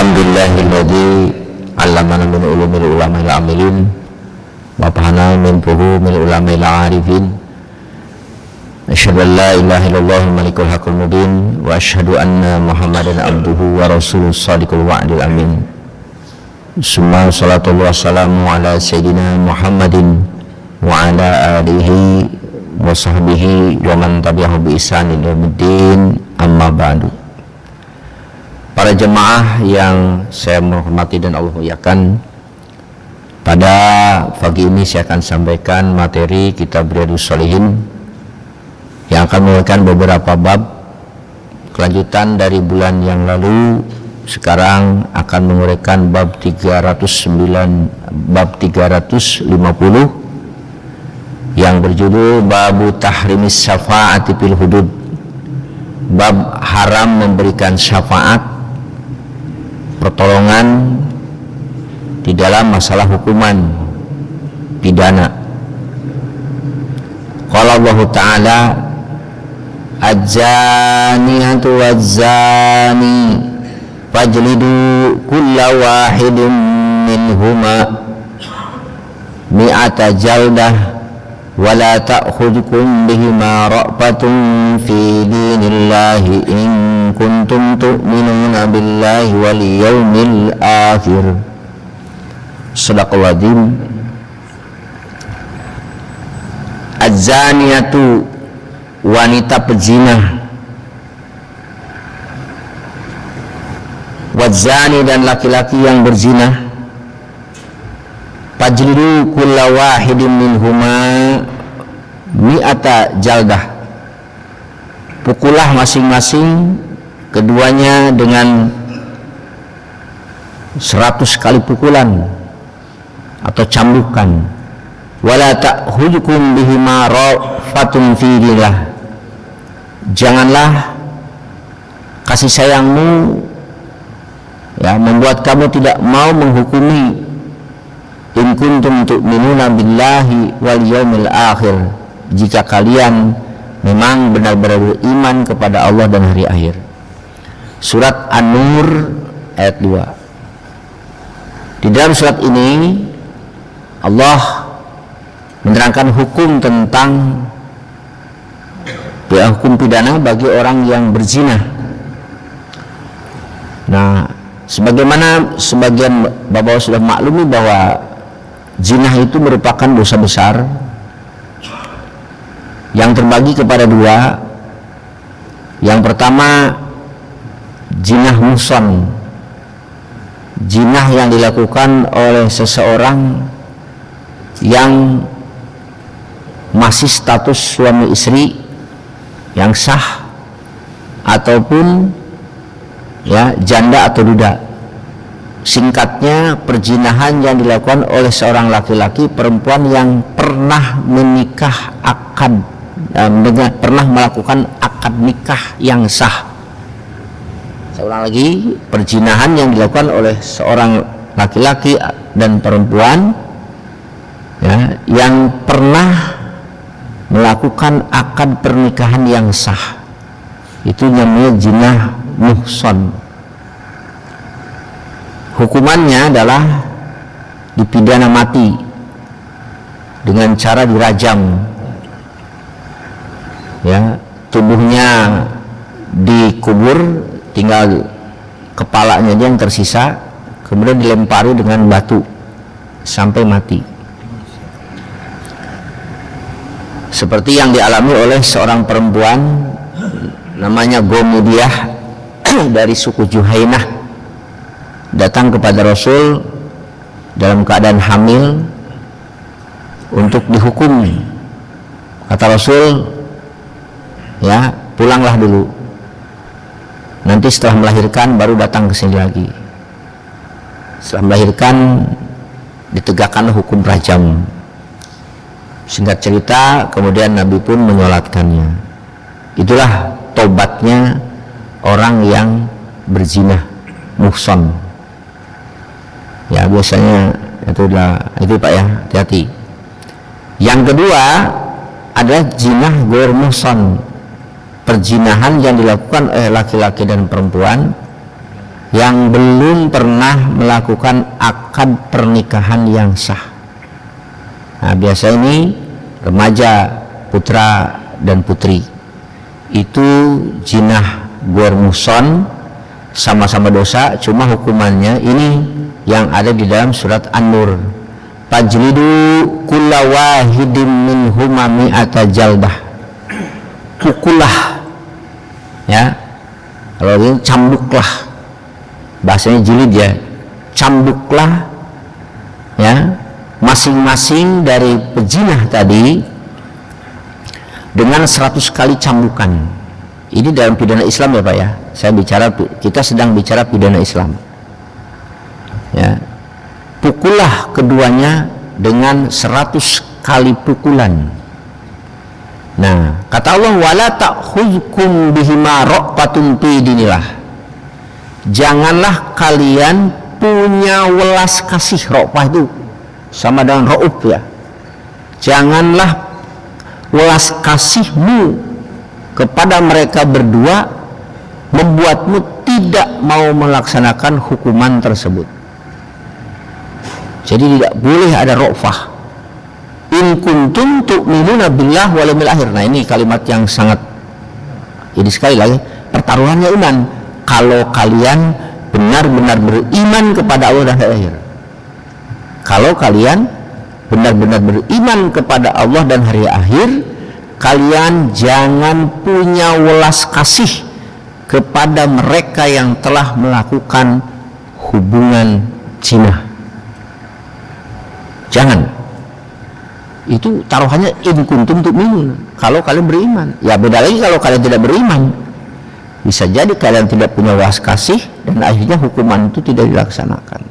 Alhamdulillahilladzi 'allamana min ulumil ulama'il amilin wa fahana min fuhumil ulama'il arifin. Asyhadu an la ilaha illallah malikul haqqul mubin wa asyhadu anna Muhammadan abduhu wa rasuluhu shadiqul wa'dil amin. Summa salatu wassalamu ala sayyidina Muhammadin wa ala alihi wa sahbihi wa man tabi'ahu bi ihsanin ila yaumiddin, amma ba'du. Para jemaah yang saya menghormati dan Allah muliakan, pada pagi ini saya akan sampaikan materi kitab Riyadhus Shalihin yang akan memberikan beberapa bab kelanjutan dari bulan yang lalu. Sekarang akan menguraikan bab 350 yang berjudul Babu Tahrimis Syafa'ati fil Hudud, bab haram memberikan syafaat, pertolongan di dalam masalah hukuman pidana. Qala Allah Ta'ala, az-zaniyatu waz-zani fajlidu kulla wahidin minhuma mi'ata jaldah wa la ta'khudhukum bihima ra'fatun fi dinillahi in kuntum tu'minuna billahi wal yawmil akhir. Shadaqallahu adzim. Az-zaniyatu, wanita pezina, waz-zani, dan laki-laki yang berzina, fajlidu kulla wahidin minhuma mi'ata jaldah, pukullah masing-masing keduanya dengan 100 kali pukulan atau cambukan. Wala ta'khudhukum bihima rafatun fi dinillah, janganlah kasih sayangmu membuat kamu tidak mau menghukumi in kuntum tu'minuna billahi wal yawmil akhir, jika kalian memang benar-benar beriman kepada Allah dan hari akhir. Surat An-Nur ayat 2. Di dalam surat ini Allah menerangkan hukum tentang hukum pidana bagi orang yang berzina. Nah, sebagaimana sebagian bapak sudah maklumi bahwa zina itu merupakan dosa besar yang terbagi kepada dua. Yang pertama, zinah muhsan, zinah yang dilakukan oleh seseorang yang masih status suami istri yang sah ataupun janda atau duda. Singkatnya, perzinahan yang dilakukan oleh seorang laki-laki perempuan yang pernah menikah akad, pernah melakukan akad nikah yang sah. Saya ulang lagi, perzinahan yang dilakukan oleh seorang laki-laki dan perempuan yang pernah melakukan akad pernikahan yang sah, itu namanya zina muhsan. Hukumannya adalah dipidana mati dengan cara dirajam, tubuhnya dikubur, tinggal kepalanya aja yang tersisa, kemudian dilempari dengan batu sampai mati, seperti yang dialami oleh seorang perempuan namanya Gomudiyah dari suku Juhainah, datang kepada Rasul dalam keadaan hamil untuk dihukum. Kata Rasul, pulanglah dulu, nanti setelah melahirkan baru datang ke sini lagi. Setelah melahirkan ditegakkan hukum rajam. Singkat cerita, kemudian Nabi pun menyolatkannya. Itulah tobatnya orang yang berzina muhsan. Biasanya itu Pak hati-hati. Yang kedua adalah zinah ghair muhsan, perzinahan yang dilakukan oleh laki-laki dan perempuan yang belum pernah melakukan akad pernikahan yang sah. Nah, biasa ini remaja, putra dan putri itu jinah guer muson, sama-sama dosa, cuma hukumannya ini yang ada di dalam surat An-Nur. Fajlidu kulla wahidin minhuma mi'ata jaldah. Pukullah, ya, kalau ini cambuklah, bahasanya jilid ya, cambuklah ya masing-masing dari pejinah tadi dengan 100 kali cambukan. Ini dalam pidana Islam ya Pak ya, kita sedang bicara pidana Islam ya. Pukullah keduanya dengan 100 kali pukulan. Nah, kata Allah, wala ta'khudhukum bihima ra'fatun fi dinillah. Janganlah kalian punya welas kasih. Ra'fah itu sama dengan ra'uf ya. Janganlah welas kasihmu kepada mereka berdua membuatmu tidak mau melaksanakan hukuman tersebut. Jadi tidak boleh ada ra'fah. In kuntum tu'minuna billah wal yawmil akhir. Nah, ini kalimat yang sangat, jadi sekali lagi pertaruhannya iman. Kalau kalian benar-benar beriman kepada Allah dan hari akhir. Kalau kalian benar-benar beriman kepada Allah dan hari akhir, kalian jangan punya welas kasih kepada mereka yang telah melakukan hubungan zina. Jangan. Itu taruhannya in kuntum tu'minun, kalau kalian beriman. Ya beda lagi kalau kalian tidak beriman, bisa jadi kalian tidak punya welas kasih dan akhirnya hukuman itu tidak dilaksanakan.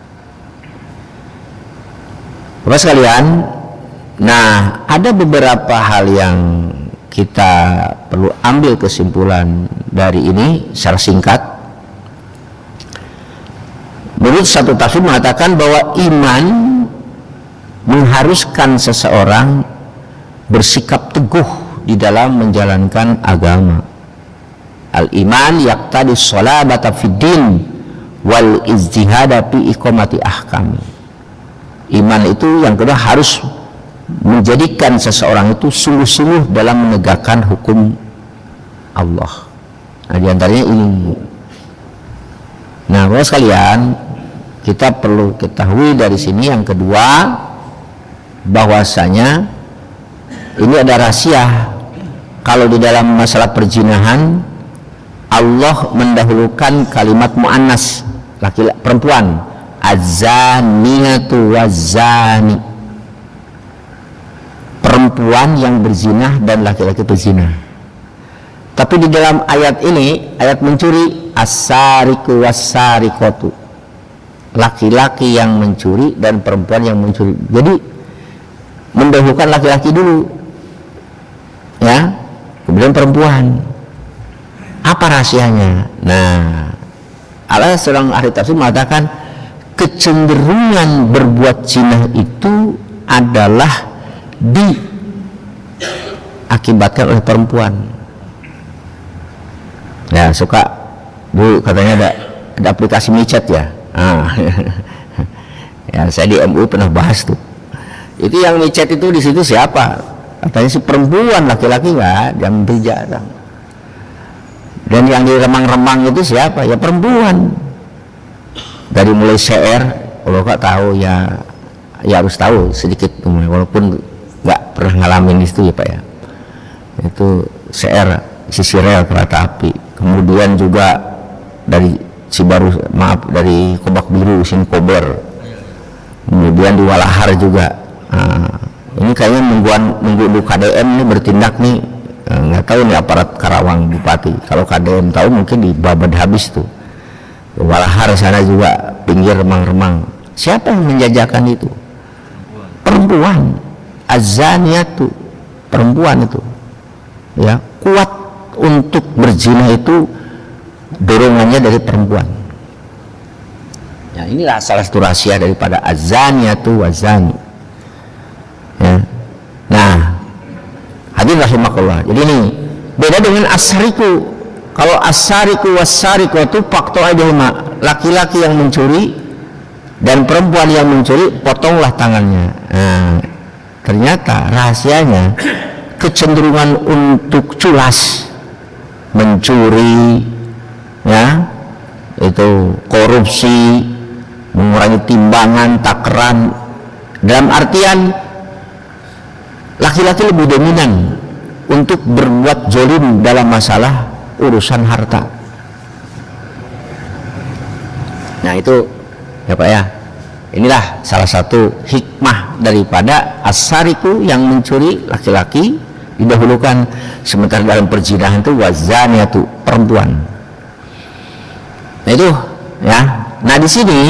Bapak sekalian, nah ada beberapa hal yang kita perlu ambil kesimpulan dari ini secara singkat. Menurut satu tafsir mengatakan bahwa iman mengharuskan seseorang bersikap teguh di dalam menjalankan agama. Al-iman yaqtadi sholabata fid din wal ijtihada fi iqamati ahkam. Iman itu yang kedua harus menjadikan seseorang itu sungguh-sungguh dalam menegakkan hukum Allah. Nah, di antaranya ini. Nah, Bapak sekalian, kita perlu ketahui dari sini yang kedua, bahwasanya ini ada rahasia. Kalau di dalam masalah perzinahan, Allah mendahulukan kalimat muannas, laki-laki, perempuan, az-zaniyatu waz-zani, perempuan yang berzinah dan laki-laki berzina. Tapi di dalam ayat ini, ayat mencuri, as-sariqu was-sariqatu, laki-laki yang mencuri dan perempuan yang mencuri. Jadi mendahulukan laki-laki dulu ya, kemudian perempuan. Apa rahasianya? Nah, Allah seorang ahli tafsir mengatakan kecenderungan berbuat zina itu adalah diakibatkan oleh perempuan. Ya, suka dulu katanya ada aplikasi micet ya. Ya, saya di MUI pernah bahas tuh. Itu yang micet itu di situ siapa? Katanya si perempuan, laki-laki nggak, yang jarang. Dan yang diremang-remang itu siapa? Ya perempuan. Dari mulai CR, kalau nggak tahu ya harus tahu sedikit, walaupun nggak pernah ngalamin itu ya Pak ya. Itu CR, sisi rel kereta api. Kemudian juga dari dari Kobak Biru, Sinkober. Kemudian di Walahar juga. Nah, ini kayaknya nunggu KDM ini bertindak nih, nggak tahu nih aparat Karawang Bupati. Kalau KDM tahu mungkin dibabad habis tuh. Walahar sana juga pinggir remang-remang. Siapa yang menjajakan itu? Perempuan. Az-zaniyatu, perempuan itu. Ya, kuat untuk berzina itu dorongannya dari perempuan. Ya, inilah salah satu rahasia daripada az-zaniyatu waz-zani. Ya. Nah, hadirin rahimakumullah. Jadi ini beda dengan as-sariqu. Kalau as-sariqu was-sariqu itu faktor aja, laki-laki yang mencuri dan perempuan yang mencuri, potonglah tangannya. Nah, ternyata rahasianya kecenderungan untuk culas, mencuri, ya, itu korupsi, mengurangi timbangan, takaran, dalam artian laki-laki lebih dominan untuk berbuat zalim dalam masalah urusan harta. Nah itu ya Pak ya, inilah salah satu hikmah daripada as-sariku, yang mencuri laki-laki didahulukan, sementara dalam perzinahan itu wazaniatu, perempuan. Nah itu ya. Nah di sini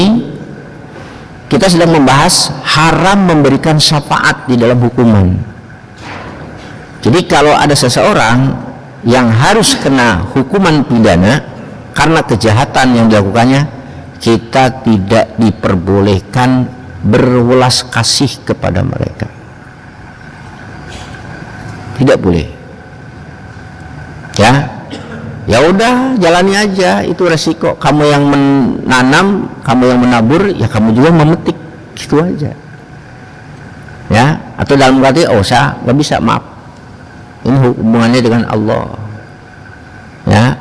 kita sedang membahas haram memberikan syafaat di dalam hukuman. Jadi kalau ada seseorang yang harus kena hukuman pidana karena kejahatan yang dilakukannya, kita tidak diperbolehkan berwelas kasih kepada mereka. Tidak boleh. Ya udah, jalani aja, itu resiko. Kamu yang menanam, kamu yang menabur, ya kamu juga memetik, gitu aja. Ya, atau dalam arti, oh saya nggak bisa, maaf. Ini hubungannya dengan Allah. Ya.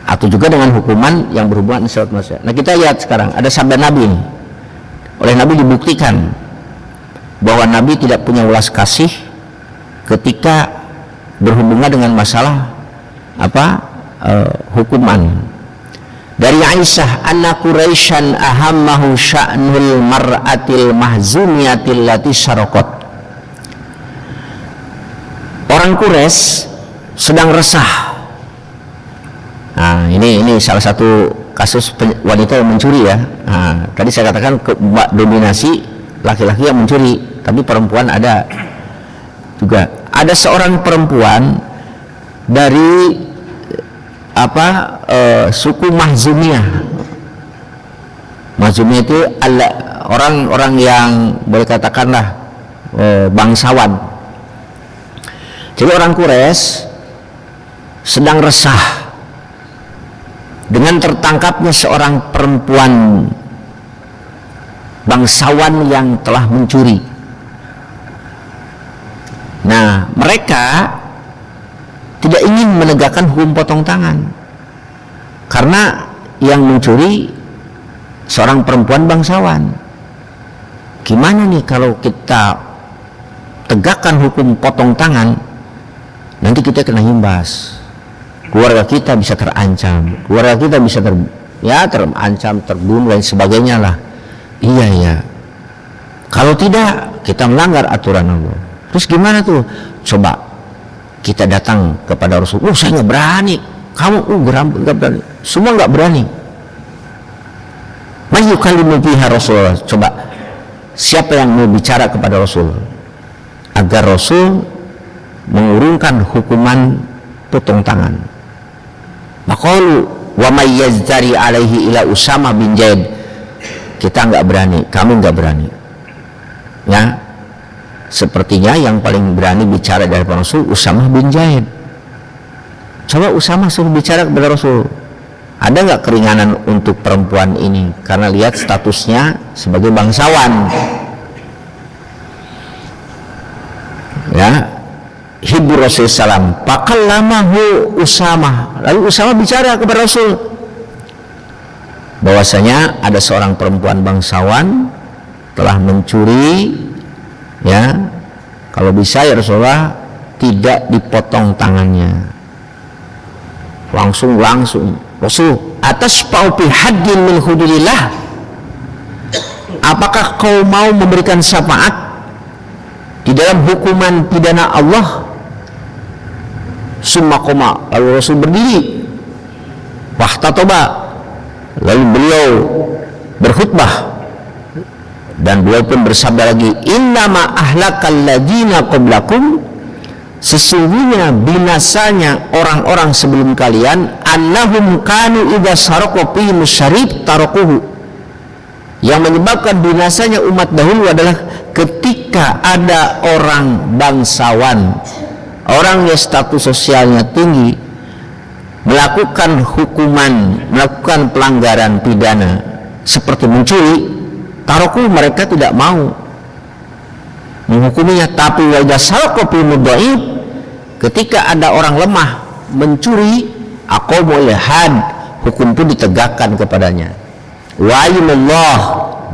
Atau juga dengan hukuman yang berhubungan dengan manusia. Nah kita lihat sekarang ada sabda Nabi ini. Oleh Nabi dibuktikan bahwa Nabi tidak punya welas kasih ketika berhubungan dengan masalah hukuman. Dari Aisyah, anna Quraisyan ahammahu sya'nul mar'atil mahzumiyatil lati syaraqat. Orang Quraisy sedang resah. Nah, ini salah satu kasus wanita yang mencuri ya. Nah, tadi saya katakan dominasi laki-laki yang mencuri, tapi perempuan ada juga. Ada seorang perempuan dari suku Mahzumiyah. Mahzumiyah itu orang-orang yang boleh katakanlah bangsawan. Jadi orang Quraisy sedang resah dengan tertangkapnya seorang perempuan bangsawan yang telah mencuri. Nah, mereka tidak ingin menegakkan hukum potong tangan karena yang mencuri seorang perempuan bangsawan. Gimana nih kalau kita tegakkan hukum potong tangan, nanti kita kena imbas, keluarga kita bisa terancam, keluarga kita bisa terancam, terbunuh dan sebagainya lah. Iya ya, kalau tidak kita melanggar aturan Allah. Terus gimana tuh? Coba kita datang kepada Rasul. Saya nggak berani. Kamu nggak berani. Semua nggak berani. Mayyukallimu biha Rasulullah. Coba siapa yang mau bicara kepada Rasul agar Rasul mengurungkan hukuman potong tangan? Maqalu wa may yazdari alaihi ila Usama bin Zaid. Kita nggak berani, kamu nggak berani. Ya, sepertinya yang paling berani bicara dari Rasul Usama bin Zaid. Coba Usama suruh bicara kepada Rasul. Ada nggak keringanan untuk perempuan ini? Karena lihat statusnya sebagai bangsawan. Ya, hibur Rasul salam. Pakallamahu Usama. Lalu Usama bicara kepada Rasul bahwasanya ada seorang perempuan bangsawan telah mencuri. Ya, kalau bisa ya Rasulullah tidak dipotong tangannya. Langsung Rasul, atas paupi haddin min hududillah. Apakah kau mau memberikan syafaat di dalam hukuman pidana Allah? Summa qoma, lalu Rasul berdiri. Wahtatoba, lalu beliau berkhutbah. Dan beliau pun bersabda lagi, innama ahlakal ladina qablakum, sesungguhnya binasanya orang-orang sebelum kalian, annahum kanu idza saraqu fi musyarib tarakuhu. Yang menyebabkan binasanya umat dahulu adalah ketika ada orang bangsawan, orang yang status sosialnya tinggi, melakukan hukuman, melakukan pelanggaran pidana seperti mencuri, taroku, mereka tidak mau menghukuminya. Tapi wa idza saraqa fi mudhaif, ketika ada orang lemah mencuri, aqamul had, hukum pun ditegakkan kepadanya. Wa ayyullah,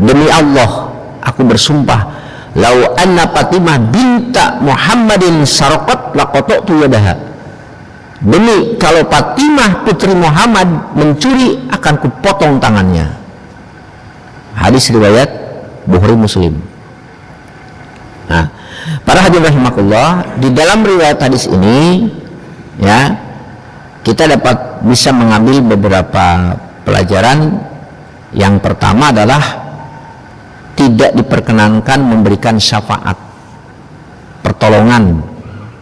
demi Allah aku bersumpah, lau anna Fatimah binta Muhammadin saraqat laqata'tu yadaha, demi kalau Fatimah putri Muhammad mencuri akan kupotong tangannya. Hadis riwayat Bukhari Muslim. Nah, para hadirin rahimakumullah, di dalam riwayat hadis ini ya, kita dapat bisa mengambil beberapa pelajaran. Yang pertama adalah tidak diperkenankan memberikan syafaat, pertolongan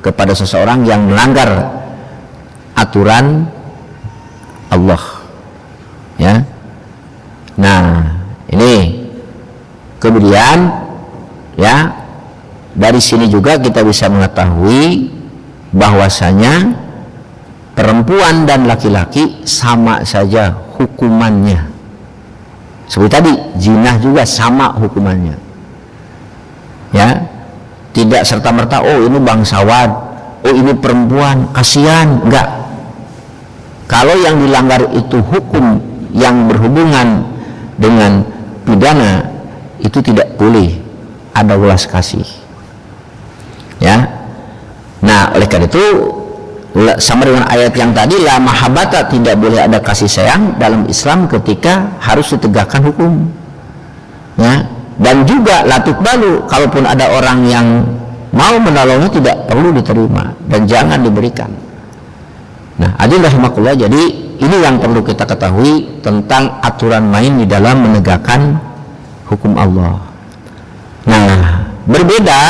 kepada seseorang yang melanggar aturan Allah, ya. Nah, ini kemudian ya, dari sini juga kita bisa mengetahui bahwasanya perempuan dan laki-laki sama saja hukumannya. Seperti tadi, zina juga sama hukumannya, ya. Tidak serta-merta, oh ini bangsawan, oh ini perempuan, kasihan, enggak. Kalau yang dilanggar itu hukum yang berhubungan dengan pidana, itu tidak boleh ada welas kasih, ya. Nah, oleh karena itu sama dengan ayat yang tadi, la mahabbata, tidak boleh ada kasih sayang dalam Islam ketika harus ditegakkan hukum, ya. Dan juga la tuqbalu, kalaupun ada orang yang mau menolongnya tidak perlu diterima dan jangan diberikan. Nah, hadirin rahimakumullah, jadi ini yang perlu kita ketahui tentang aturan main di dalam menegakkan hukum Allah. Nah, berbeda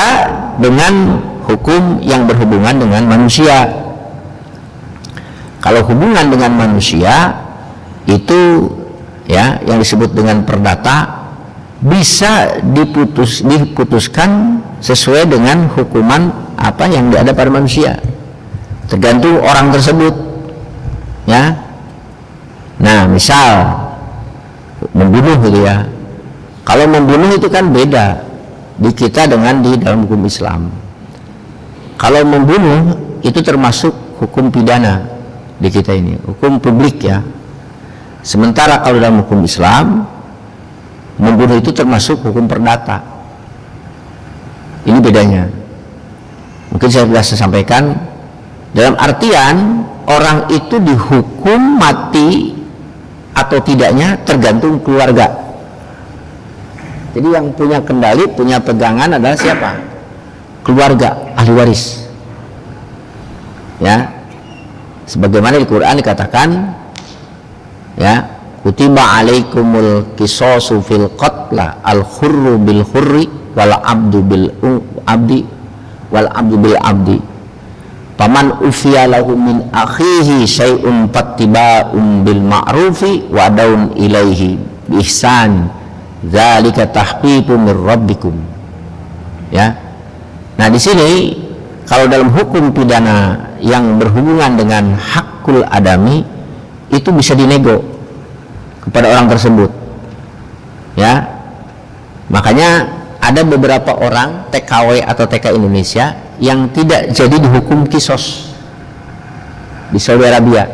dengan hukum yang berhubungan dengan manusia. Kalau hubungan dengan manusia itu ya, yang disebut dengan perdata, bisa diputuskan sesuai dengan hukuman apa yang ada pada manusia, tergantung orang tersebut, ya. Nah, misal membunuh gitu ya. Kalau membunuh itu kan beda di kita dengan di dalam hukum Islam. Kalau membunuh itu termasuk hukum pidana di kita ini, hukum publik ya. Sementara kalau dalam hukum Islam, membunuh itu termasuk hukum perdata. Ini bedanya. Mungkin saya bisa sampaikan dalam artian orang itu dihukum mati atau tidaknya tergantung keluarga. Jadi yang punya kendali, punya pegangan adalah siapa? Keluarga, ahli waris, ya. Sebagaimana di Quran dikatakan, ya, kutiba alaikumul qisasu fil qatla al khurru bil khurri wal abdu bil abdi wal abdu bil abdi paman ufiya lahu min akhihi syai'un fattiba'un bil ma'rufi wa daun ilaihi bi ihsan dzalika tahqiqu mir rabbikum, ya. Nah, di sini kalau dalam hukum pidana yang berhubungan dengan hakul adami itu bisa dinego kepada orang tersebut, ya. Makanya ada beberapa orang TKW atau TK Indonesia yang tidak jadi dihukum kisos di Saudi Arabia.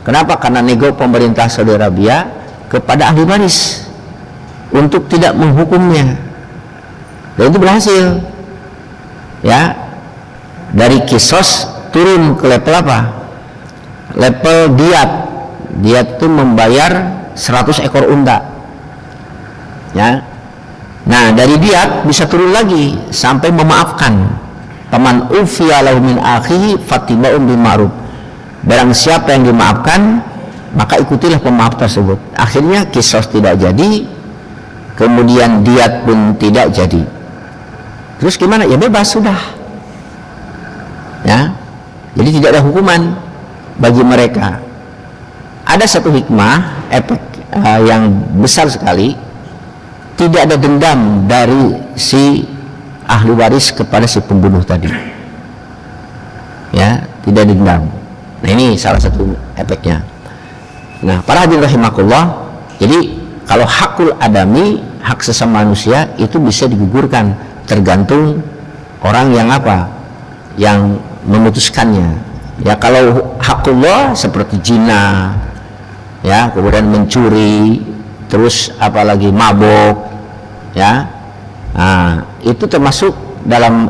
Kenapa? Karena nego pemerintah Saudi Arabia kepada ahli waris untuk tidak menghukumnya, dan itu berhasil, ya. Dari kisos turun ke level apa? Level diat. Diat itu membayar 100 ekor unta, ya. Nah, dari diat bisa turun lagi sampai memaafkan. Paman ufiya lahu min akhihi fattiba'un bil ma'ruf. Barang siapa yang dimaafkan, maka ikutilah pemaaf tersebut. Akhirnya kisos tidak jadi, kemudian diat pun tidak jadi. Terus gimana? Ya bebas sudah, ya. Jadi tidak ada hukuman bagi mereka. Ada satu hikmah, efek yang besar sekali, tidak ada dendam dari si ahli waris kepada si pembunuh tadi, ya, tidak dendam. Nah, ini salah satu efeknya. Nah, para hadirin rahimakumullah, jadi kalau hakul adami, hak sesama manusia itu bisa digugurkan, tergantung orang yang apa, yang memutuskannya. Ya, kalau hakullah seperti zina, ya, kemudian mencuri, terus apalagi mabuk, ya, nah, itu termasuk dalam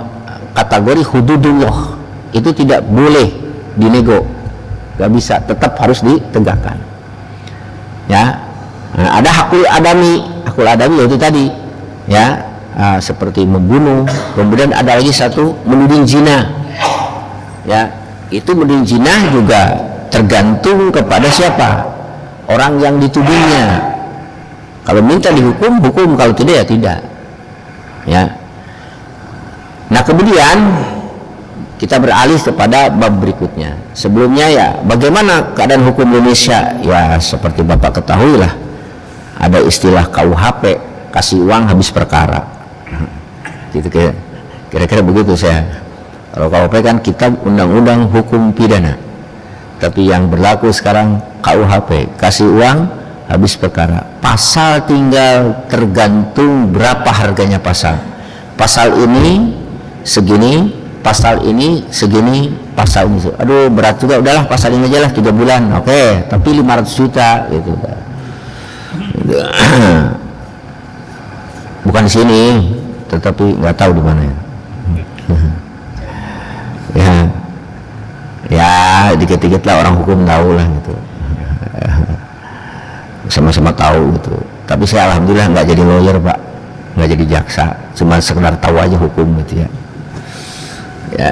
kategori hududullah, itu tidak boleh dinego, gak bisa, tetap harus ditegakkan. Ya, nah, ada hakul adami yaitu tadi, ya, seperti membunuh. Kemudian ada lagi satu menuding zina, ya, itu menuding zina juga tergantung kepada siapa, orang yang ditudingnya. Kalau minta dihukum, hukum, kalau tidak ya tidak, ya. Nah, kemudian kita beralih kepada bab berikutnya. Sebelumnya ya, bagaimana keadaan hukum Indonesia? Ya, seperti Bapak ketahui lah, ada istilah KUHP, kasih uang habis perkara. Gitu, kira-kira begitu saya. Kalau KUHP kan kitab undang-undang hukum pidana, tapi yang berlaku sekarang KUHP, kasih uang habis perkara. Pasal tinggal tergantung berapa harganya pasal. Pasal ini segini, pasal ini segini, pasal ini. Aduh, berat juga, udahlah pasal ini aja lah 3 bulan. Oke, tapi 500 juta gitu. Bukan di sini, tetapi nggak tahu di mana ya. Ya, dikit-dikit lah orang hukum tahu lah gitu. Sama-sama tahu gitu. Tapi saya alhamdulillah nggak jadi lawyer, Pak, nggak jadi jaksa, cuma sekedar tahu aja hukum gitu ya. Ya.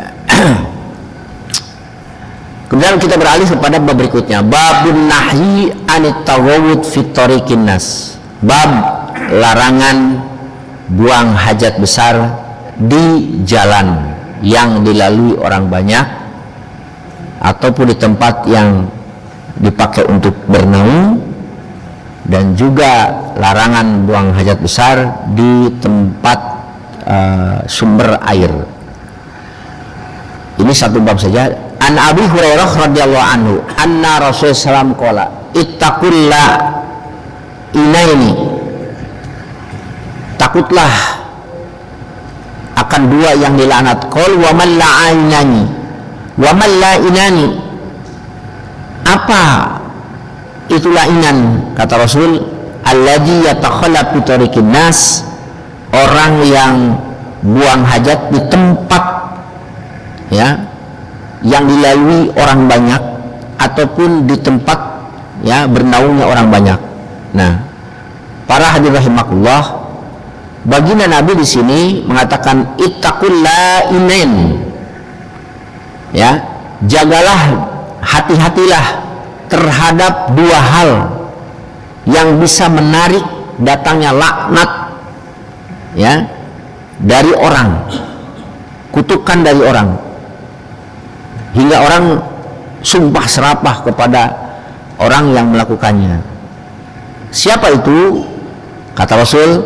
Kemudian kita beralih kepada bab berikutnya, babun nahyi anit tawawud fit tariqin nas, bab larangan buang hajat besar di jalan yang dilalui orang banyak ataupun di tempat yang dipakai untuk bernaung, dan juga larangan buang hajat besar di tempat sumber air. Ini satu bab saja. An Abi Hurairah radhiyallahu anhu anna Rasulullah sallallahu qala ittaqulla inaini, takutlah akan dua yang dilaknat. Qul wa man la'inani wa man la'inani, apa itu la'inan? Kata Rasul, alladzi yatakhallaqu tariqin nas, orang yang buang hajat di tempat, ya, yang dilalui orang banyak ataupun di tempat, ya, bernaungnya orang banyak. Nah, para hadirin rahimakumullah, baginda Nabi di sini mengatakan ittaqul la'inain, ya, jagalah, hati-hatilah terhadap dua hal yang bisa menarik datangnya laknat, ya, dari orang, kutukan dari orang, hingga orang sumpah serapah kepada orang yang melakukannya. Siapa itu? Kata Rasul,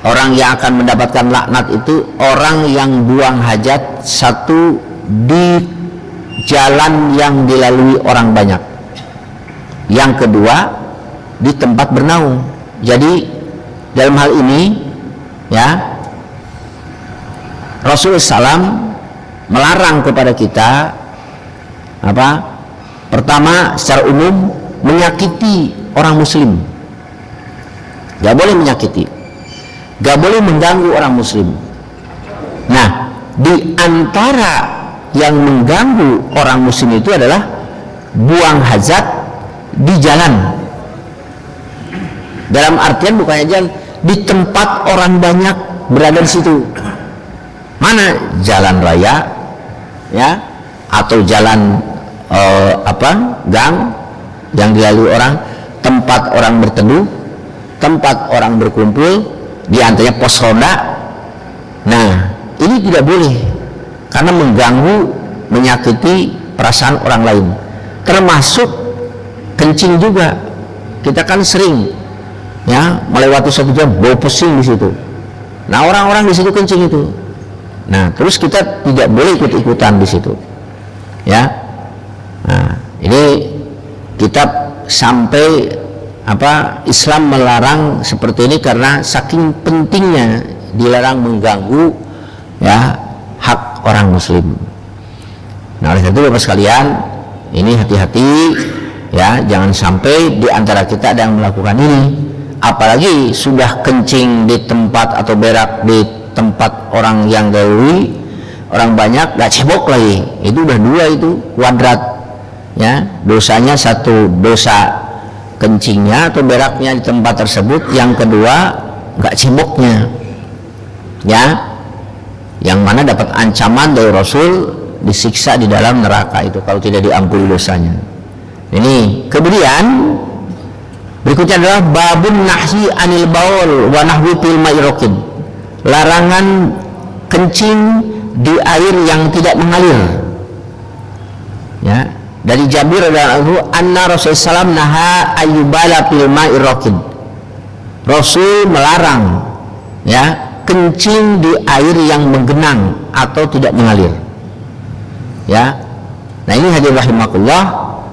orang yang akan mendapatkan laknat itu orang yang buang hajat, satu, di jalan yang dilalui orang banyak, yang kedua di tempat bernaung. Jadi dalam hal ini, ya, Rasulullah SAW melarang kepada kita apa? Pertama, secara umum menyakiti orang muslim, gak boleh menyakiti, gak boleh mengganggu orang muslim. Nah, di antara yang mengganggu orang muslim itu adalah buang hajat di jalan, dalam artian bukannya jalan, di tempat orang banyak berada di situ. Mana? Jalan raya, ya, atau jalan gang yang dilalui orang, tempat orang berteduh, tempat orang berkumpul, di antaranya pos ronda. Nah, ini tidak boleh, karena mengganggu, menyakiti perasaan orang lain. Termasuk kencing juga. Kita kan sering, ya, melewati 1 jam bau pesing di situ. Nah, orang-orang di situ kencing itu. Nah, terus kita tidak boleh ikut-ikutan di situ, ya. Nah, ini kitab sampai Islam melarang seperti ini karena saking pentingnya dilarang mengganggu ya hak orang muslim. Nah, oleh itu Bapak sekalian, ini hati-hati ya, jangan sampai di antara kita ada yang melakukan ini. Apalagi sudah kencing di tempat atau berak di tempat orang yang gauli, orang banyak, gak cebok lagi. Itu udah 2 itu kuadrat ya, dosanya 1 dosa kencingnya atau beraknya di tempat tersebut, yang kedua gak ceboknya ya, yang mana dapat ancaman dari Rasul disiksa di dalam neraka itu kalau tidak diampuni dosanya. Ini kemudian berikutnya adalah babun nahyi anil baul wa nahwi fil ma'irokid, larangan kencing di air yang tidak mengalir ya. Dari Jabir radhiyallahu anna Rasulullah SAW naha ayyubala fil ma'irokid, Rasul melarang ya kencing di air yang menggenang atau tidak mengalir ya. Nah, ini hadirin rahimakumullah,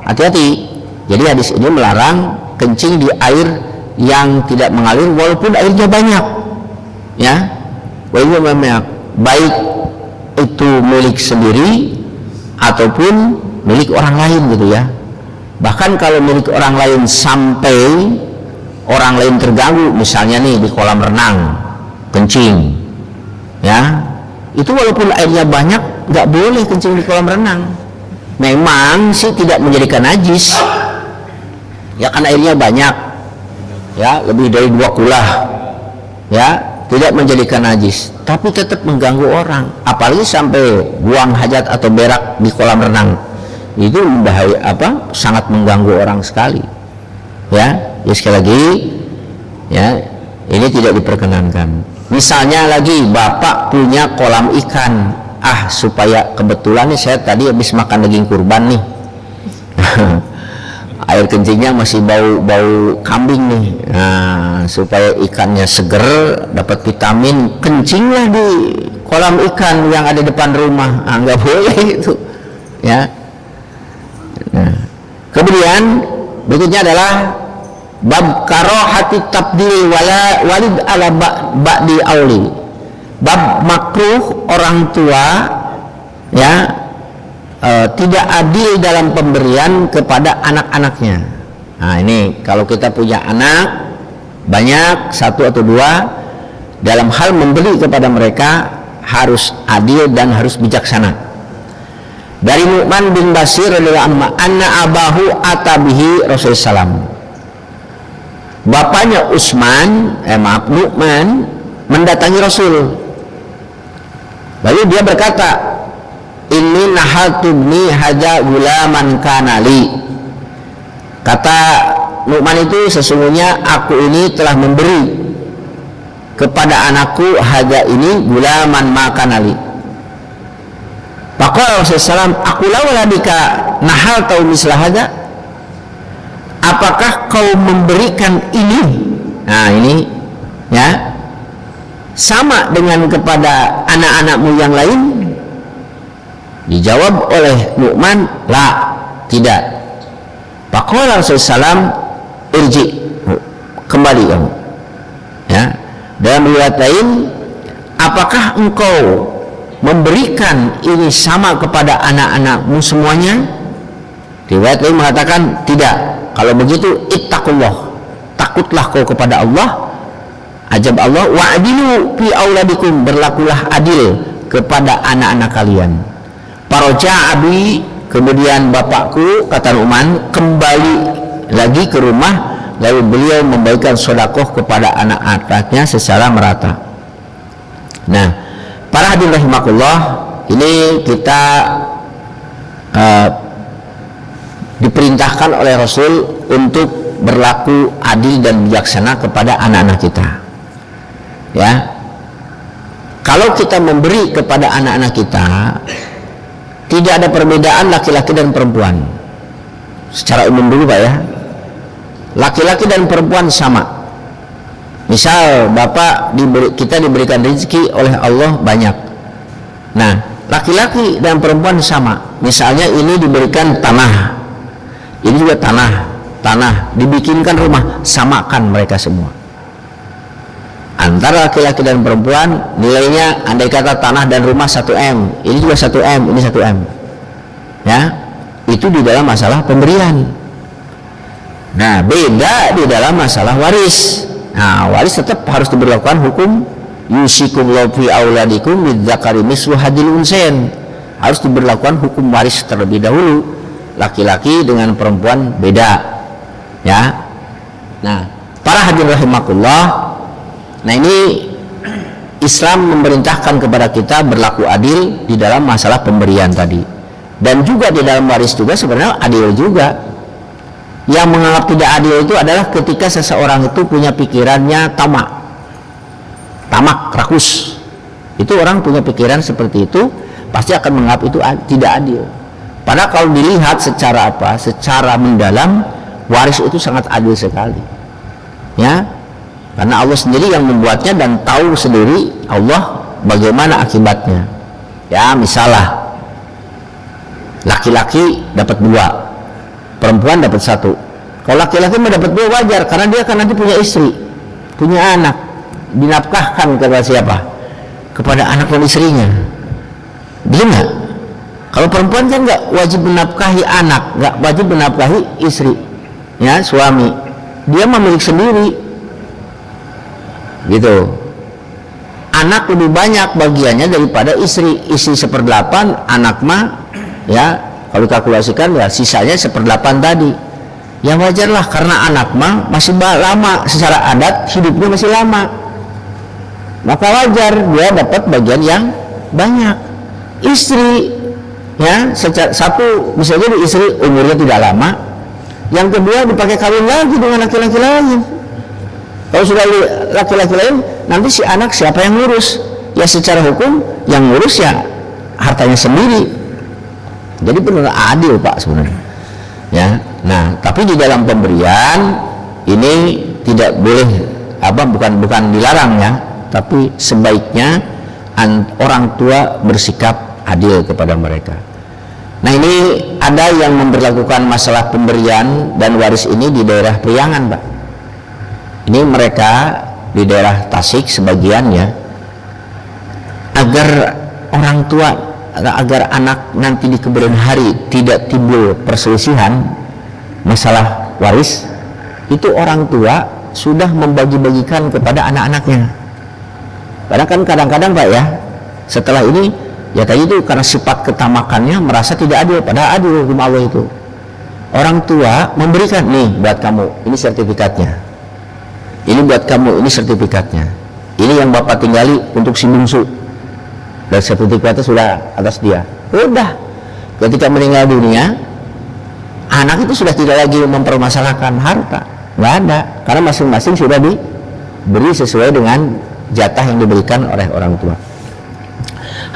hati-hati. Jadi hadis ini melarang kencing di air yang tidak mengalir walaupun airnya banyak ya, walaupun banyak, baik itu milik sendiri ataupun milik orang lain gitu ya. Bahkan kalau milik orang lain sampai orang lain terganggu, misalnya nih di kolam renang kencing ya, itu walaupun airnya banyak nggak boleh kencing di kolam renang. Memang sih tidak menjadikan najis ya, kan airnya banyak ya, lebih dari 2 kulah ya, tidak menjadikan najis, tapi tetap mengganggu orang. Apalagi sampai buang hajat atau berak di kolam renang, itu membahaya sangat mengganggu orang sekali ya. Ya sekali lagi ya, ini tidak diperkenankan. Misalnya lagi Bapak punya kolam ikan, supaya kebetulan nih saya tadi habis makan daging kurban nih air kencingnya masih bau kambing nih. Nah, supaya ikannya seger, dapat vitamin, kencinglah di kolam ikan yang ada depan rumah. Nggak boleh itu ya. Nah, kemudian berikutnya adalah bab karohati tabdil walid ala ba'di auli, bab makruh orang tua ya tidak adil dalam pemberian kepada anak-anaknya. Nah, ini kalau kita punya anak banyak, 1 atau 2, dalam hal memberi kepada mereka harus adil dan harus bijaksana. Dari Nu'man bin Bashir radhiyallahu anhu, anna abahu atabihi Rasulullah SAW, bapaknya Nu'man mendatangi Rasul, lalu dia berkata, ini nahatubni haja gulaman kanali, kata Nu'man itu, sesungguhnya aku ini telah memberi kepada anakku haja ini gulaman makanali. Faqala Rasulullah SAW, aku lawalabika nahal tau mislah haja, apakah kau memberikan ini? Nah, ini ya sama dengan kepada anak-anakmu yang lain? Dijawab oleh Nu'man, la, tidak. Faqala Rasulullah SAW, irji, kembali kamu ya. Dalam riwayat lain, apakah engkau memberikan ini sama kepada anak-anakmu semuanya? Riwayat lain mengatakan tidak. Kalau begitu, ittaqullah, takutlah kau kepada Allah. Ajab Allah, wa'adilu fi auladikum, berlakulah adil kepada anak-anak kalian. Paroja abi, kemudian bapakku, kata Nu'man, kembali lagi ke rumah, lalu beliau membagikan sedekah kepada anak-anaknya secara merata. Nah, para hadirin rahimakumullah, ini kita diperintahkan oleh Rasul untuk berlaku adil dan bijaksana kepada anak-anak kita ya. Kalau kita memberi kepada anak-anak kita, tidak ada perbedaan laki-laki dan perempuan secara umum dulu Pak ya. Laki-laki dan perempuan sama. Misal kita diberikan rezeki oleh Allah banyak. Nah, laki-laki dan perempuan sama. Misalnya ini diberikan tanah, ini juga tanah, dibikinkan rumah, samakan mereka semua. Antara laki-laki dan perempuan nilainya, andai kata tanah dan rumah 1M, ini juga 1M, ini 1M. Ya, itu di dalam masalah pemberian. Nah, beda di dalam masalah waris. Nah, waris tetap harus diberlakukan hukum yusikumullahu fi auladikum lidzakari mislu hadil unsayain. Harus diberlakukan hukum waris terlebih dahulu. Laki-laki dengan perempuan beda. Ya. Nah, para hadirin rahimakumullah, nah ini Islam memerintahkan kepada kita berlaku adil di dalam masalah pemberian tadi. Dan juga di dalam waris juga sebenarnya adil juga. Yang menganggap tidak adil itu adalah ketika seseorang itu punya pikirannya tamak, rakus. Itu orang punya pikiran seperti itu pasti akan menganggap itu tidak adil. Padahal kalau dilihat secara secara mendalam, waris itu sangat adil sekali. Ya, karena Allah sendiri yang membuatnya dan tahu sendiri Allah bagaimana akibatnya. Ya, misalnya laki-laki dapat 2, perempuan dapat 1. Kalau laki-laki mendapat 2 wajar, karena dia kan nanti punya istri, punya anak, dinafkahkan kepada siapa? Kepada anak dan istrinya. Dia enggak. Kalau perempuan kan nggak wajib menafkahi anak, nggak wajib menafkahi istri, ya, suami. Dia memiliki sendiri, gitu. Anak lebih banyak bagiannya daripada istri. Istri 1/8, anak mah, ya, kalau kalkulasikan ya sisanya 1/8 tadi. Ya wajarlah, karena anak mah masih lama, secara adat hidupnya masih lama, maka wajar dia dapat bagian yang banyak. Istri, ya, satu bisa jadi istri umurnya tidak lama, yang kedua dipakai kawin lagi dengan laki-laki lain. Kalau sudah laki-laki lain, nanti si anak siapa yang ngurus? Ya secara hukum yang ngurus ya hartanya sendiri. Jadi benar adil Pak sebenarnya. Ya, nah tapi di dalam pemberian ini tidak boleh bukan dilarang ya, tapi sebaiknya orang tua bersikap adil kepada mereka. Nah ini ada yang memberlakukan masalah pemberian dan waris ini di daerah Priangan Pak. Ini mereka di daerah Tasik sebagiannya, agar orang tua, agar anak nanti di kemudian hari tidak timbul perselisihan masalah waris, itu orang tua sudah membagi-bagikan kepada anak-anaknya. Karena kan kadang-kadang Pak ya, setelah ini ya tadi itu karena sifat ketamakannya merasa tidak adil, padahal adil hukum Allah itu. Orang tua memberikan, nih buat kamu, ini sertifikatnya. Ini buat kamu, ini sertifikatnya. Ini yang Bapak tinggali untuk si bungsu. Dan sertifikatnya sudah atas dia. Udah, ketika meninggal dunia, anak itu sudah tidak lagi mempermasalahkan harta, nggak ada, karena masing-masing sudah diberi sesuai dengan jatah yang diberikan oleh orang tua.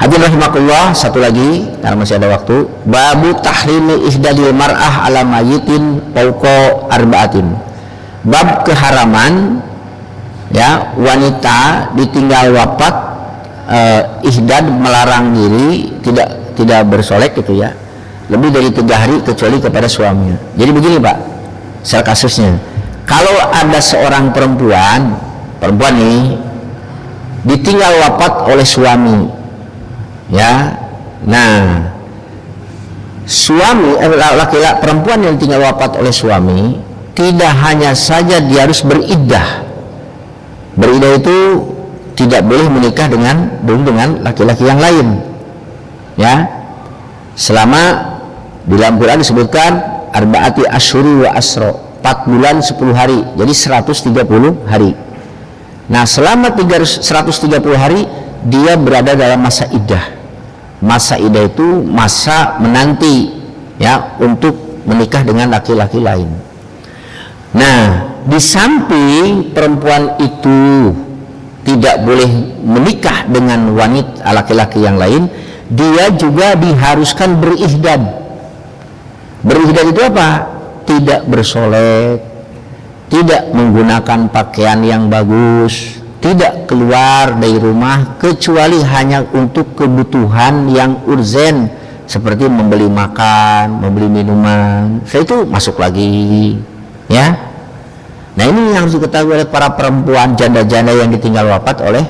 Hadirin rahimakumullah, satu lagi karena masih ada waktu. Babu tahrimi ihdadil mar'ah ala mayyitin fauqa arba'atin. Bab keharaman ya wanita ditinggal wafat, ihdad melarang diri tidak bersolek gitu ya, lebih dari 3 hari kecuali kepada suaminya. Jadi begini Pak, secara kasusnya, kalau ada seorang perempuan nih ditinggal wafat oleh suami, ya, nah suami laki-laki perempuan yang ditinggal wafat oleh suami tidak hanya saja dia harus beriddah itu tidak boleh menikah dengan laki-laki yang lain, ya, selama di dalam Quran disebutkan arba'ati asyhuri wa asro, 4 bulan 10 hari, jadi 130 hari. Nah selama 130 hari dia berada dalam masa iddah. Masa iddah itu masa menanti ya untuk menikah dengan laki-laki lain. Nah di samping perempuan itu tidak boleh menikah dengan wanita laki-laki yang lain, dia juga diharuskan berihdad. Berihdad itu apa? Tidak bersolek, tidak menggunakan pakaian yang bagus, tidak keluar dari rumah kecuali hanya untuk kebutuhan yang urgen seperti membeli makan, membeli minuman. Setelah itu masuk lagi, ya. Nah, ini yang harus diketahui oleh para perempuan janda-janda yang ditinggal wafat oleh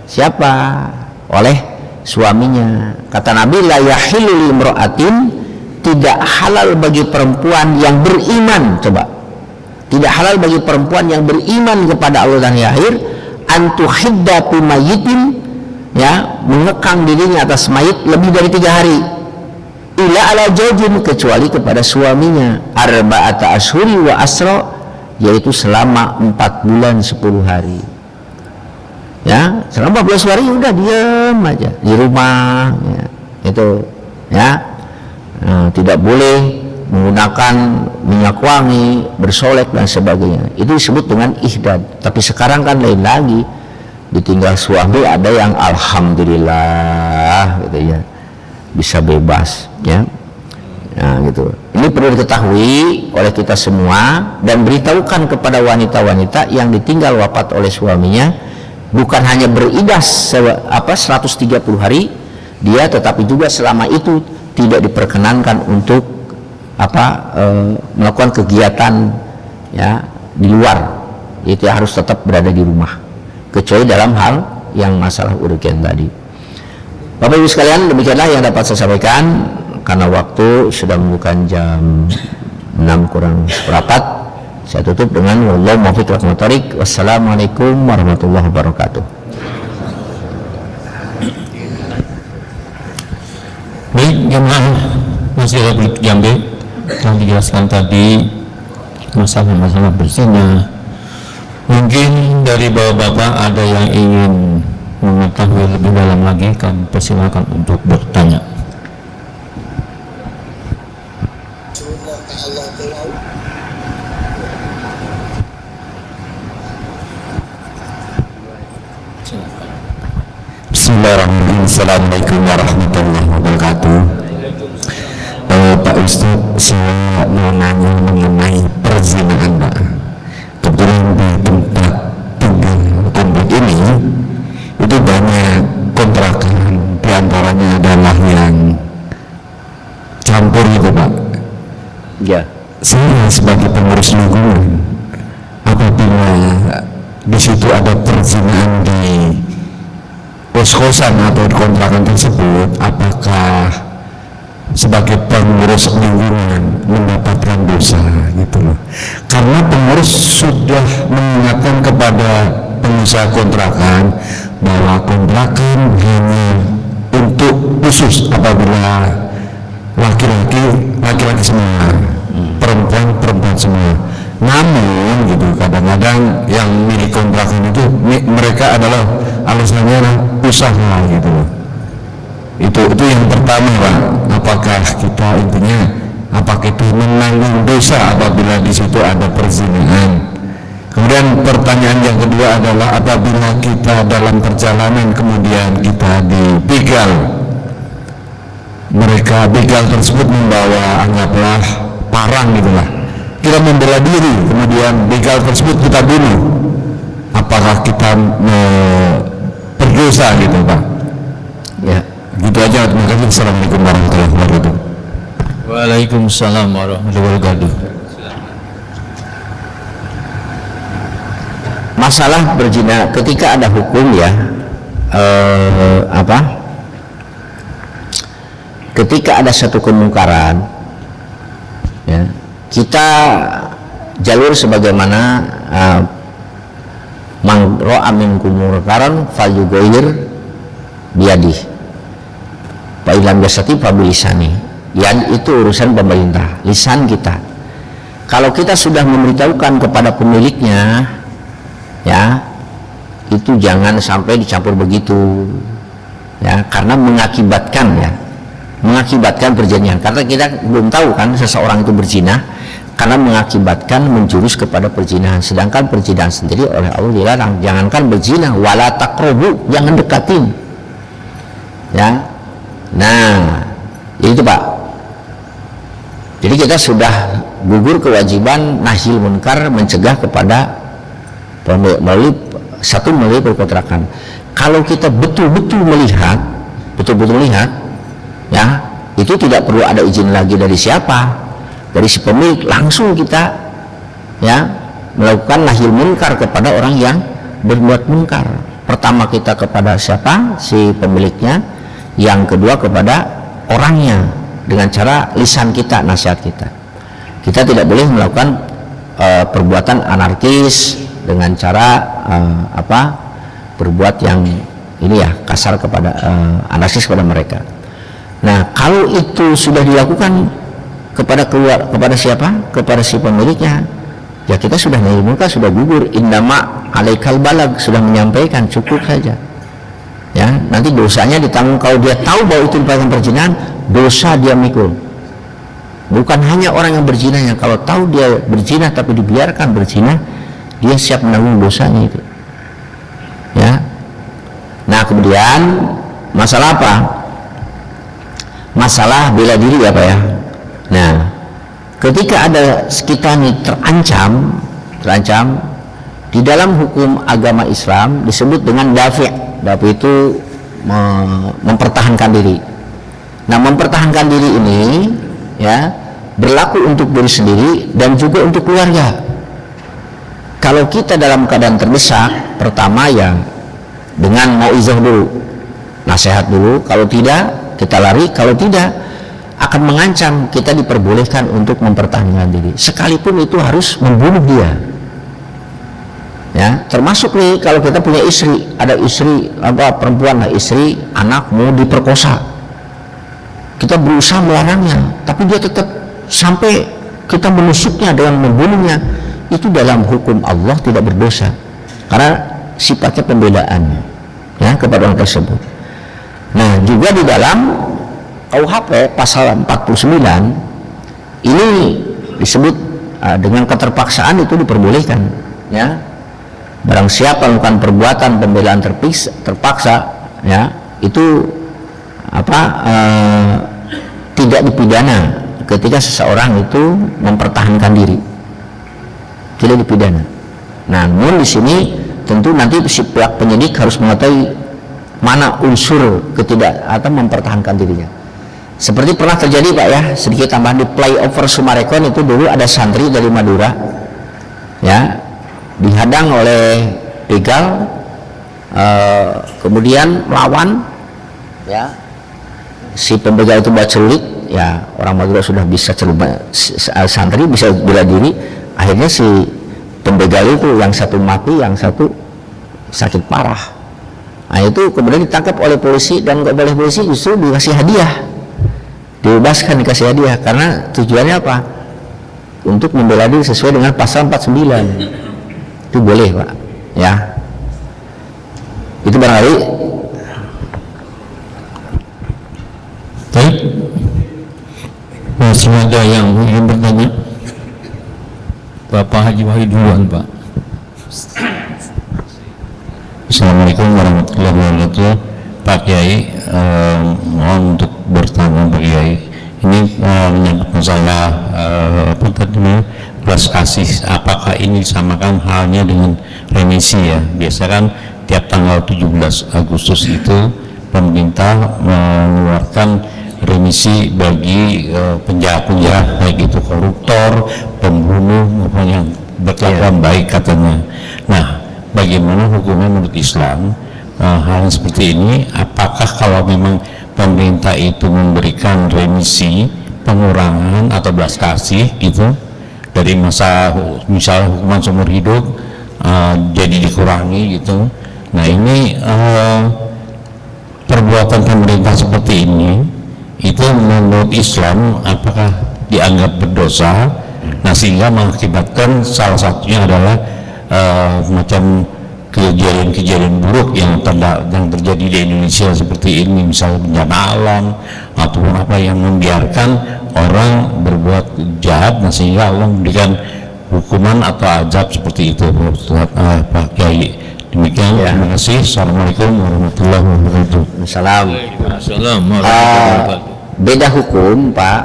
siapa? Oleh suaminya. Kata Nabi, la yahillu limra'atin, tidak halal bagi perempuan yang beriman. Coba, tidak halal bagi perempuan yang beriman kepada Allah dan hari akhir, antuhidda fi mayyitin, ya, mengekang dirinya atas mayit lebih dari 3 hari, ila ala zaujin, kecuali kepada suaminya, arba'ata ashuri wa asra, yaitu selama 4 bulan 10 hari. Ya, selama 14 hari udah diam aja di rumah, ya, itu, ya. Nah, tidak boleh menggunakan minyak wangi, bersolek dan sebagainya. Itu disebut dengan ihdad. Tapi sekarang kan lain lagi, ditinggal suami ada yang alhamdulillah gitu ya, bisa bebas, ya. Nah, gitu. Ini perlu diketahui oleh kita semua dan beritahukan kepada wanita-wanita yang ditinggal wafat oleh suaminya, bukan hanya beriddah 130 hari dia, tetapi juga selama itu tidak diperkenankan untuk melakukan kegiatan, ya, di luar. Itu harus tetap berada di rumah, kecuali dalam hal yang masalah urgen tadi. Bapak Ibu sekalian, demikianlah yang dapat saya sampaikan, karena waktu sudah menunjukkan jam 6:04. Saya tutup dengan wallahu muwaffiq wal muwaffiq. Wassalamualaikum warahmatullahi wabarakatuh. Baik, jemaah masih ada Jambe yang dijelaskan tadi masalah-masalah berzina. Mungkin dari bapak-bapak ada yang ingin mengetahui lebih dalam lagi, kami persilakan untuk bertanya. Bismillahirrahmanirrahim. Assalamualaikum warahmatullahi wabarakatuh. Pak Ustadz, saya mau nanya mengenai perzinahan, Pak. Kebetulan di tempat tinggal komplek ini itu banyak kontrakan, diantaranya adalah yang campur gitu, Pak. Ya. Saya sebagai pengurus lingkungan, apabila di situ ada perzinahan di kos-kosan atau kontrakan tersebut, apakah sebagai pengurus lingkungan mendapatkan dosa gitu loh? Karena pengurus sudah mengingatkan kepada pengusaha kontrakan bahwa kontrakan hanya untuk khusus apabila laki-laki semua, perempuan semua. Namun gitu, kadang-kadang yang milik kontrakan itu mereka adalah alasannya usaha gitu loh. Itu yang pertama, Pak. Apakah kita apakah itu menanggung dosa apabila di situ ada perzinahan? Kemudian pertanyaan yang kedua adalah apabila kita dalam perjalanan kemudian kita dibegal, mereka begal tersebut membawa anggaplah parang gitulah, kita membela diri, kemudian begal tersebut kita bunuh, apakah kita berdosa gitu, Pak? Ya, gitu aja. Terima kasih. Assalamualaikum warahmatullahi wabarakatuh. Waalaikumsalam warahmatullahi wabarakatuh. Masalah berzina ketika ada hukum, ya, ketika ada satu kemungkaran, ya, kita jalur sebagaimana man ra'a minkum munkaran falyughayyir biyadih fa illam yastati fa bilisani. Yad itu urusan pemerintah, lisan kita. Kalau kita sudah memberitahukan kepada pemiliknya, ya, itu jangan sampai dicampur begitu, ya, karena mengakibatkan perjanjian. Karena kita belum tahu kan seseorang itu berzina, karena mengakibatkan menjurus kepada perzinahan. Sedangkan perzinahan sendiri oleh Allah dilarang. Jangankan berzina, wala taqrabu, jangan dekatin, ya. Nah, itu Pak. Jadi kita sudah gugur kewajiban nahyil munkar, mencegah kepada melalui satu melalui perkontrakan. Kalau kita betul-betul melihat ya, itu tidak perlu ada izin lagi dari siapa, dari si pemilik, langsung kita ya melakukan nahyul munkar kepada orang yang berbuat munkar. Pertama kita kepada siapa? Si pemiliknya. Yang kedua kepada orangnya dengan cara lisan kita, nasihat kita. Kita tidak boleh melakukan perbuatan anarkis dengan cara berbuat yang ini ya kasar kepada anarkis kepada mereka. Nah, kalau itu sudah dilakukan kepada siapa? Kepada si pemiliknya, ya kita sudah nahyul munkar, sudah gugur. Indama alaikal balag, sudah menyampaikan, cukup saja. Ya, nanti dosanya ditanggung. Kalau dia tahu bahwa itu merupakan perzinahan, dosa dia mikul. Bukan hanya orang yang berzinanya, kalau tahu dia berzina tapi dibiarkan berzina, dia siap menanggung dosanya itu. Ya. Nah, kemudian masalah apa? Masalah bela diri apa ya? Nah, ketika ada kita nih terancam di dalam hukum agama Islam disebut dengan dafi'. Dafi' itu mempertahankan diri. Nah, mempertahankan diri ini ya berlaku untuk diri sendiri dan juga untuk keluarga. Kalau kita dalam keadaan terdesak, pertama ya dengan mauizah dulu, nasihat dulu. Kalau tidak, kita lari. Kalau tidak, akan mengancam, kita diperbolehkan untuk mempertahankan diri, sekalipun itu harus membunuh dia. Ya, termasuk nih kalau kita punya istri, ada istri perempuan lah, istri, anak mau diperkosa, kita berusaha melarangnya, tapi dia tetap sampai kita menusuknya dengan membunuhnya, itu dalam hukum Allah tidak berdosa karena sifatnya pembelaan ya kepada orang tersebut. Nah, juga di dalam KUHP pasal 49 ini disebut dengan keterpaksaan itu diperbolehkan ya. Barang siapa melakukan perbuatan pembelaan terpaksa ya, itu tidak dipidana ketika seseorang itu mempertahankan diri, tidak dipidana. Namun di sini tentu nanti si pihak penyidik harus mengetahui mana unsur atau mempertahankan dirinya. Seperti pernah terjadi Pak ya, sedikit tambahan di flyover Sumarekon itu dulu ada santri dari Madura ya, dihadang oleh begal, kemudian melawan ya, si pembegal itu buat celurit ya, orang Madura sudah bisa santri bisa bela diri, akhirnya si pembegal itu yang satu mati, yang satu sakit parah. Nah, itu kemudian ditangkap oleh polisi, dan nggak boleh polisi justru dikasih hadiah, dibebaskan, dikasih hadiah, karena tujuannya apa? Untuk membela diri sesuai dengan pasal 49. Itu boleh Pak ya, itu barangkali. Baik, masih ada yang ingin bertanya? Bapak Haji Wahid duluan Pak. Assalamualaikum warahmatullahi wabarakatuh. Pak Kiai, mohon untuk bertanya Pak Kiai. Ini menyangkut masalah belas kasih, apakah ini disamakan halnya dengan remisi ya? Biasa kan tiap tanggal 17 Agustus itu pemerintah mengeluarkan remisi bagi penjahat-penjahat, baik itu koruptor, pembunuh maupun yang berkelakuan baik katanya. Nah, bagaimana hukumnya menurut Islam hal seperti ini? Apakah kalau memang pemerintah itu memberikan remisi, pengurangan atau belas kasih gitu dari masa misalnya hukuman seumur hidup jadi dikurangi gitu. Nah, ini perbuatan pemerintah seperti ini itu menurut Islam apakah dianggap berdosa? Nah, sehingga mengakibatkan salah satunya adalah macam kejadian-kejadian buruk yang terjadi di Indonesia seperti ini, misalnya bencana alam ataupun apa yang membiarkan orang berbuat jahat, nah sehingga Allah memberikan hukuman atau azab seperti itu. Pak Kiai, demikian ya. Terima kasih. Assalamualaikum warahmatullahi wabarakatuh. Beda hukum Pak,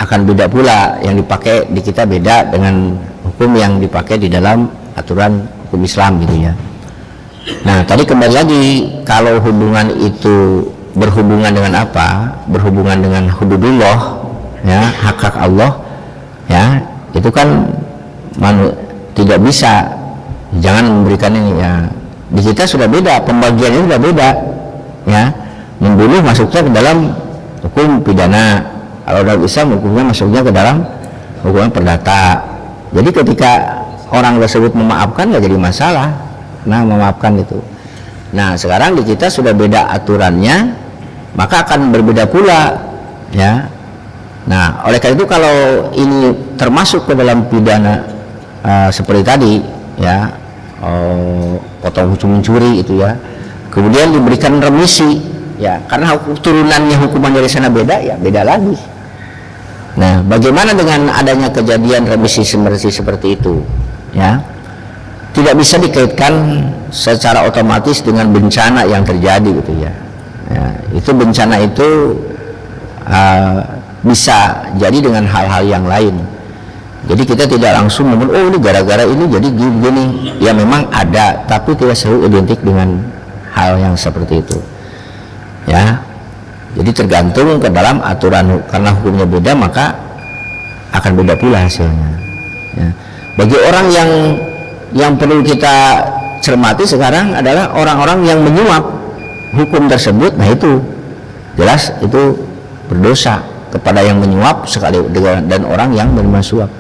akan beda pula yang dipakai di kita, beda dengan hukum yang dipakai di dalam aturan hukum Islam gitu ya. Nah, tadi kembali lagi, kalau hubungan itu berhubungan dengan apa? Berhubungan dengan hududullah, ya, hak-hak Allah, ya, itu kan tidak bisa, jangan memberikan ini, ya. Di kita sudah beda, pembagiannya sudah beda, ya. Membunuh masuknya ke dalam hukum pidana, kalau dalam Islam hukumnya masuknya ke dalam hukuman perdata. Jadi ketika orang tersebut memaafkan nggak jadi masalah, nah memaafkan itu. Nah sekarang di kita sudah beda aturannya, maka akan berbeda pula, ya. Nah oleh karena itu kalau ini termasuk ke dalam pidana seperti tadi, ya, potong hukum mencuri itu, ya, kemudian diberikan remisi, ya, karena turunannya hukuman dari sana beda, ya beda lagi. Nah bagaimana dengan adanya kejadian remisi seperti itu, ya, tidak bisa dikaitkan secara otomatis dengan bencana yang terjadi gitu, ya. Ya, itu bencana itu bisa jadi dengan hal-hal yang lain. Jadi kita tidak langsung ngomong, oh ini gara-gara ini jadi gini. Ya memang ada, tapi tidak selalu identik dengan hal yang seperti itu, ya. Jadi tergantung ke dalam aturan, karena hukumnya beda maka akan beda pula hasilnya, ya. Bagi orang yang perlu kita cermati sekarang adalah orang-orang yang menyuap hukum tersebut. Nah itu jelas itu berdosa kepada yang menyuap sekali dan orang yang menerima suap.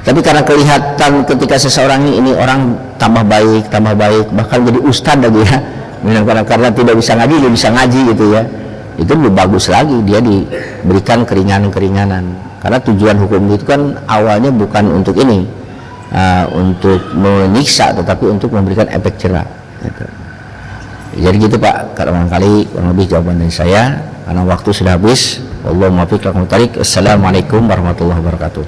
Tapi karena kelihatan ketika seseorang ini orang tambah baik, bahkan jadi ustadz lagi, ya, karena tidak bisa ngaji dia bisa ngaji gitu, ya, itu lebih bagus lagi, dia diberikan keringanan-keringanan. Karena tujuan hukum itu kan awalnya bukan untuk ini, untuk menyiksa, tetapi untuk memberikan efek jerah, gitu. Jadi gitu Pak, barangkali kurang lebih jawaban dari saya, karena waktu sudah habis. Wallahul muwaffiq. Assalamualaikum warahmatullahi wabarakatuh.